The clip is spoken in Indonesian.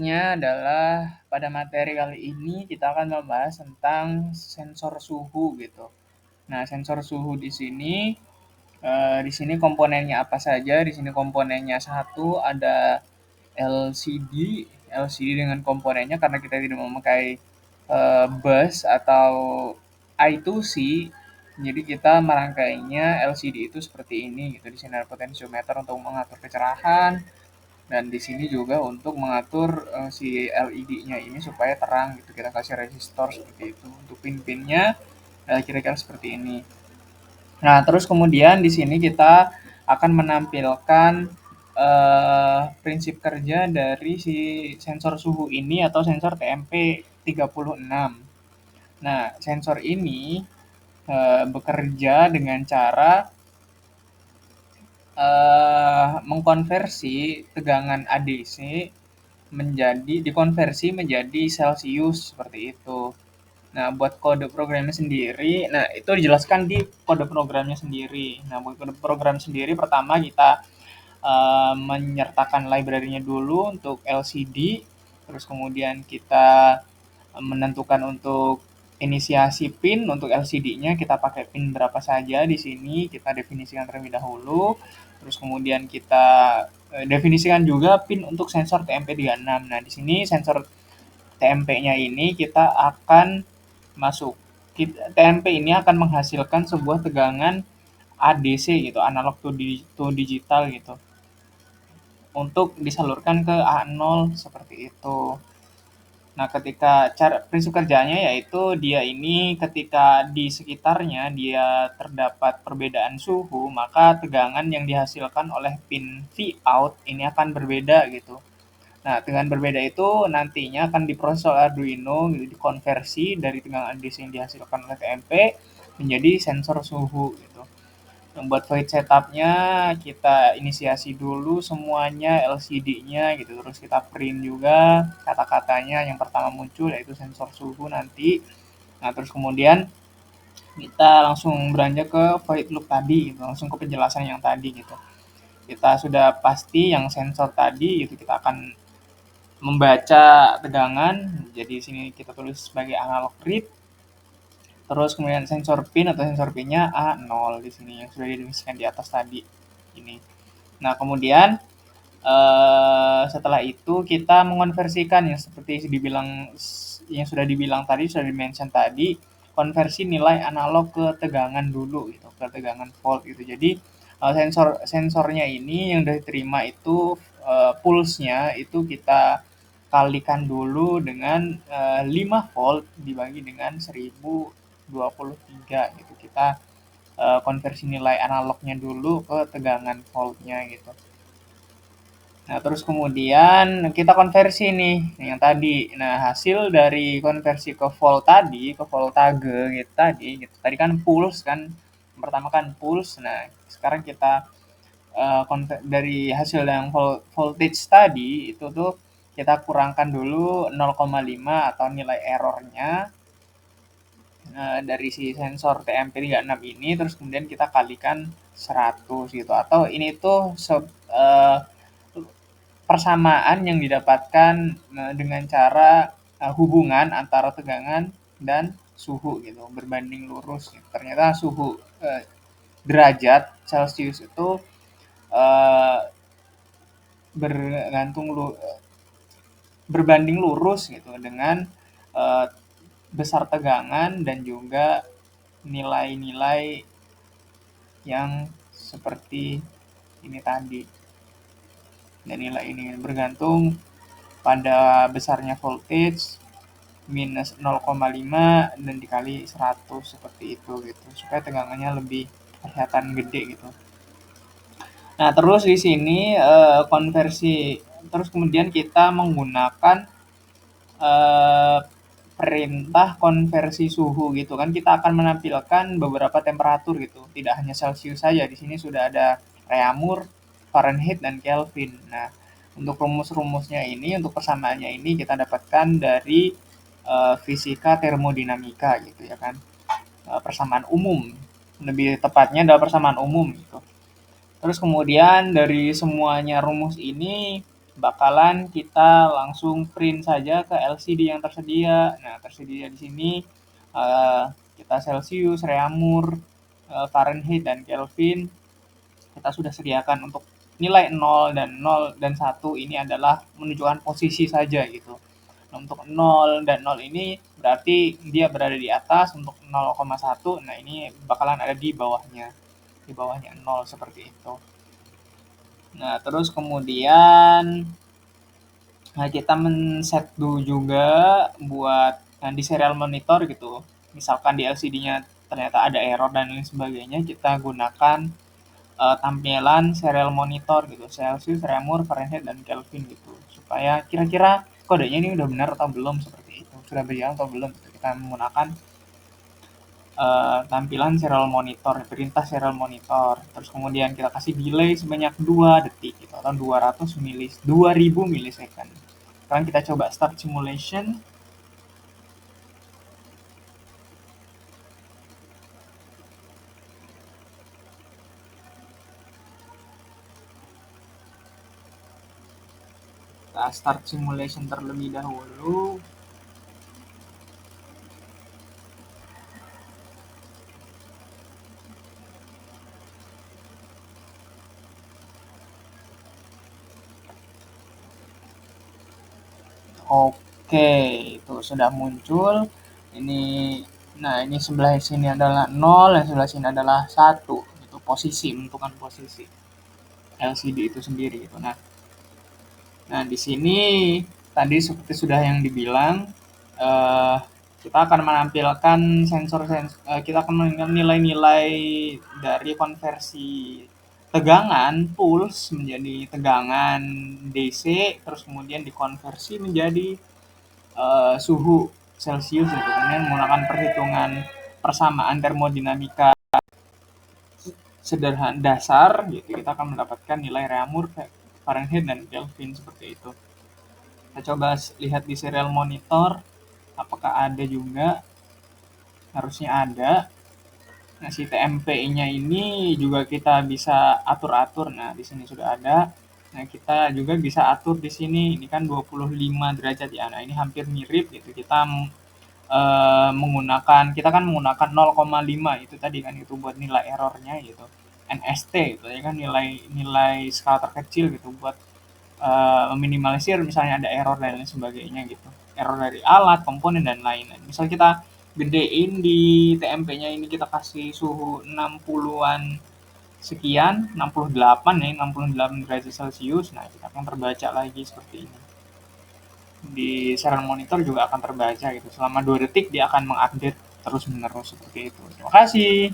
Adalah pada materi kali ini kita akan membahas tentang sensor suhu gitu. Nah, sensor suhu di sini komponennya apa saja? Di sini komponennya satu ada LCD dengan komponennya karena kita tidak memakai bus atau I2C, jadi kita merangkainya LCD itu seperti ini gitu. Di sini ada potensiometer untuk mengatur kecerahan, dan di sini juga untuk mengatur si LED-nya ini supaya terang gitu. Kita kasih resistor seperti itu. Untuk pin-pinnya kira-kira seperti ini. Nah, terus kemudian di sini kita akan menampilkan prinsip kerja dari si sensor suhu ini atau sensor TMP36. Nah, sensor ini bekerja dengan cara mengkonversi tegangan ADC dikonversi menjadi Celsius seperti itu. Nah, buat kode programnya sendiri, nah itu dijelaskan di kode programnya sendiri. Nah, buat kode program sendiri pertama kita menyertakan library-nya dulu untuk LCD, terus kemudian kita menentukan untuk inisiasi pin untuk LCD-nya, kita pakai pin berapa saja di sini, kita definisikan terlebih dahulu, terus kemudian kita definisikan juga pin untuk sensor TMP36. Nah, di sini sensor TMP-nya ini kita akan masuk TMP ini akan menghasilkan sebuah tegangan ADC gitu, analog to digital gitu, untuk disalurkan ke A0 seperti itu. Nah, ketika prinsip kerjanya yaitu dia ini ketika di sekitarnya dia terdapat perbedaan suhu, maka tegangan yang dihasilkan oleh pin Vout ini akan berbeda gitu. Nah, dengan berbeda itu nantinya akan diproses oleh Arduino, gitu, dikonversi dari tegangan DC yang dihasilkan oleh TMP menjadi sensor suhu gitu. Yang buat void setupnya kita inisiasi dulu semuanya LCD-nya gitu, terus kita print juga kata-katanya yang pertama muncul yaitu sensor suhu nanti. Nah, terus kemudian kita langsung beranjak ke void loop tadi gitu, langsung ke penjelasan yang tadi gitu. Kita sudah pasti yang sensor tadi itu kita akan membaca tegangan, jadi sini kita tulis sebagai analog read. Terus kemudian sensor pin atau sensor pinnya A0 di sini yang sudah didefinisikan di atas tadi ini. Nah, kemudian setelah itu kita mengonversikan yang seperti dibilang yang sudah dibilang tadi, sudah dimention tadi, konversi nilai analog ke tegangan dulu gitu, ke tegangan volt gitu. Jadi sensornya ini yang diterima itu pulse-nya itu kita kalikan dulu dengan 5 volt dibagi dengan 1023 gitu. Kita konversi nilai analognya dulu ke tegangan voltnya gitu. Nah, terus kemudian kita konversi nih yang tadi. Nah, hasil dari konversi ke volt tadi, ke voltage gitu tadi, gitu. Tadi kan pulse kan, pertama kan pulse. Nah, sekarang kita dari hasil yang voltage tadi itu tuh kita kurangkan dulu 0,5 atau nilai errornya dari si sensor TMP36 ini, terus kemudian kita kalikan 100 gitu, atau ini tuh persamaan yang didapatkan dengan cara hubungan antara tegangan dan suhu gitu, berbanding lurus gitu. Ternyata suhu derajat Celcius itu eh, bergantung berbanding lurus gitu dengan eh, besar tegangan dan juga nilai-nilai yang seperti ini tadi. Dan nilai ini bergantung pada besarnya voltage minus 0,5 dan dikali 100 seperti itu gitu, supaya tegangannya lebih kelihatan gede gitu. Nah, terus di sini konversi, terus kemudian kita menggunakan eh, perintah konversi suhu gitu kan, kita akan menampilkan beberapa temperatur gitu, tidak hanya Celsius saja. Di sini sudah ada Reaumur, Fahrenheit, dan Kelvin. Nah, untuk rumus-rumusnya ini, untuk persamaannya ini kita dapatkan dari fisika termodinamika gitu ya kan. Persamaan umum, lebih tepatnya adalah persamaan umum gitu. Terus kemudian dari semuanya rumus ini bakalan kita langsung print saja ke LCD yang tersedia. Nah, tersedia di sini uh, kita Celsius, Reaumur, Fahrenheit, dan Kelvin. Kita sudah sediakan untuk nilai 0 dan 1 ini adalah menunjukkan posisi saja gitu. Nah, untuk 0 dan 0 ini berarti dia berada di atas, untuk 0,1 nah ini bakalan ada di bawahnya 0 seperti itu. Nah, terus kemudian nah, kita men-set dulu juga buat di serial monitor gitu. Misalkan di LCD-nya ternyata ada error dan lain sebagainya, kita gunakan tampilan serial monitor gitu, Celsius, Reaumur, Fahrenheit, dan Kelvin gitu. Supaya kira-kira kodenya ini udah benar atau belum seperti itu, sudah berjalan atau belum gitu. Kita menggunakan tampilan serial monitor, perintah serial monitor. Terus kemudian kita kasih delay sebanyak 2 detik gitu, atau 2000 milisecond. Sekarang kita coba start simulation. Kita start simulation terlebih dahulu. Oke, itu sudah muncul. Ini nah ini sebelah sini adalah 0, dan sebelah sini adalah 1. Itu posisi, menentukan posisi LCD itu sendiri gitu. Nah, di sini tadi seperti sudah yang dibilang, eh, kita akan menampilkan kita akan menampilkan nilai-nilai dari konversi tegangan pulse menjadi tegangan DC, terus kemudian dikonversi menjadi suhu Celsius gitu. Kemudian menggunakan perhitungan persamaan termodinamika sederhana dasar gitu, kita akan mendapatkan nilai Reaumur, Fahrenheit, dan Kelvin seperti itu. Kita coba lihat di serial monitor apakah ada juga, harusnya ada. Nah, si TMP-nya ini juga kita bisa atur-atur. Nah, di sini sudah ada. Nah, kita juga bisa atur di sini. Ini kan 25 derajat ya. Nah, ini hampir mirip gitu. Kita kan menggunakan 0,5 itu tadi kan, itu buat nilai errornya gitu. NST itu ya kan, nilai nilai skala terkecil gitu buat meminimalisir misalnya ada error dan lain sebagainya gitu. Error dari alat, komponen, dan lain-lain. Misal kita gedein di TMP-nya ini, kita kasih suhu 60-an sekian, 68 ya, 68 derajat Celcius. Nah, kita akan terbaca lagi seperti ini. Di serial monitor juga akan terbaca gitu. Selama 2 detik dia akan mengupdate terus menerus seperti itu. Terima kasih.